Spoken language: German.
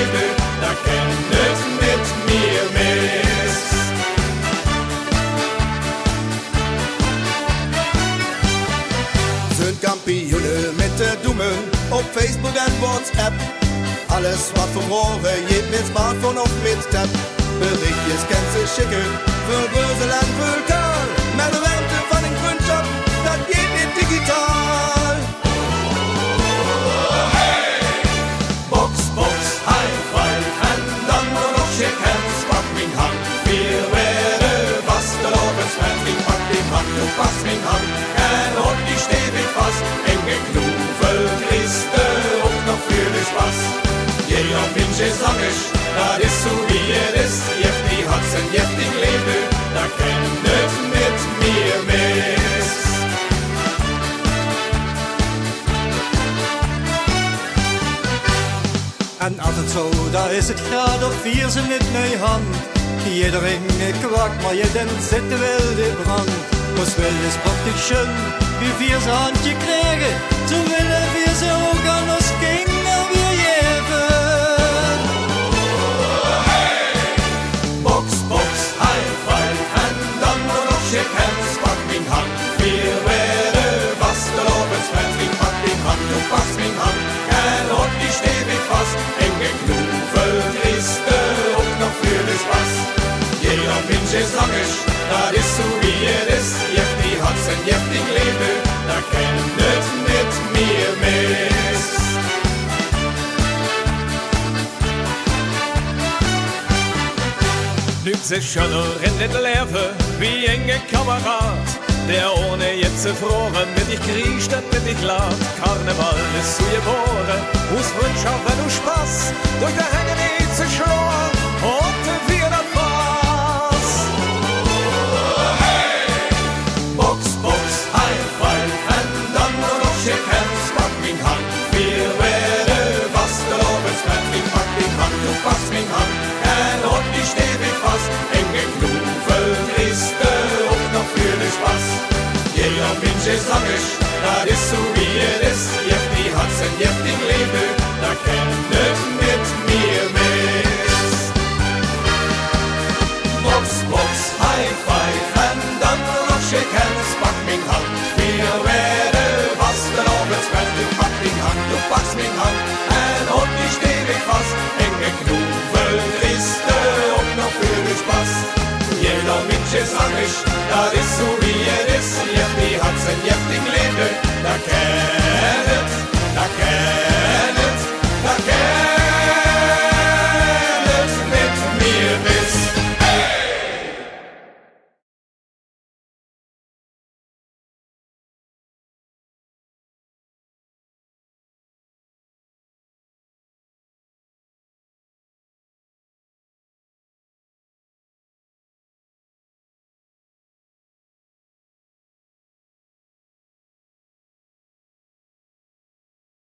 Leben, da kennet mit mir Mist. Sind Campione mit der Dumme auf Facebook und WhatsApp. Alles was vom Rohre, jeden Smartphone auf Mittag. Bericht ist ganz schicke, für Böse Land, für Karl. Meine Werte von den Freundschaft, das geht nicht digital. Box, Box, High Five, and dann nur noch Shake Hands, pack min Hand, wir werden was der Lobens Fan, ich pack die Hand, du packst min Hand, und ich steh mich fast, enge Knuffel, Christe, und noch für den Spaß. Jeder Mensch ist sangisch, das ist so wie ist, jeft die Hatzen, jeft die Leben, da kennet mit mir Mist. En als het zo, daar is het graad of 4 ze met mijn hand. Jeder enge kwak, maar je denkt zitten wel de brand. Was wel is praktisch schön, wie wir ze handje krijgen. Zo willen wir ze ook aan ons Kinder weer geven. Box, Box, High Five, and dann nur noch Shake Hands, pack min Hand, wir werden was der Lobens Fan, ich pack die Hand, du packst min Hand, und ich steh mich fast, enge Knuffel, Christe, und noch für den Spaß. Jeder Mensch ist sangisch, das ist so wie ist, jeft die Hatzen, jeft die Leben, da kennet mit mir Mist. Nüt sich schöner in den Leben, wie enge Kamerad, der ohne jetzt zu froren, mit ich krieg statt mit ich lad. Karneval ist zu geboren, aus Freundschaft, wenn du Spaß, durch der Hänge nie zu schlagen, und wir das Pass. Box, Box, High Five, and dann nur noch Shake Hands, pack min Hand, wir werden was der Lobens Fan, ich pack die Hand, du packst min Hand, und ich steh mich fast, enge Knuffel, Christe, und noch für den Spaß. Jeder Mensch ist sangisch, das ist so wie ist, jeft die Hatzen, jeft die Leben, da kennet mit mir Mist. Box, Box, High Five, and dann nur noch Shake Hands, pack min Hand, wir werden was der Lobens Fan, ich pack die Hand, du packst min Hand, und ich steh mich fast, enge Knuffel, Christe, und noch für den Spaß. Jeder Mensch ist sangisch, das ist so wie ist, jeft die Hatzen, jeft die Leben, da kennt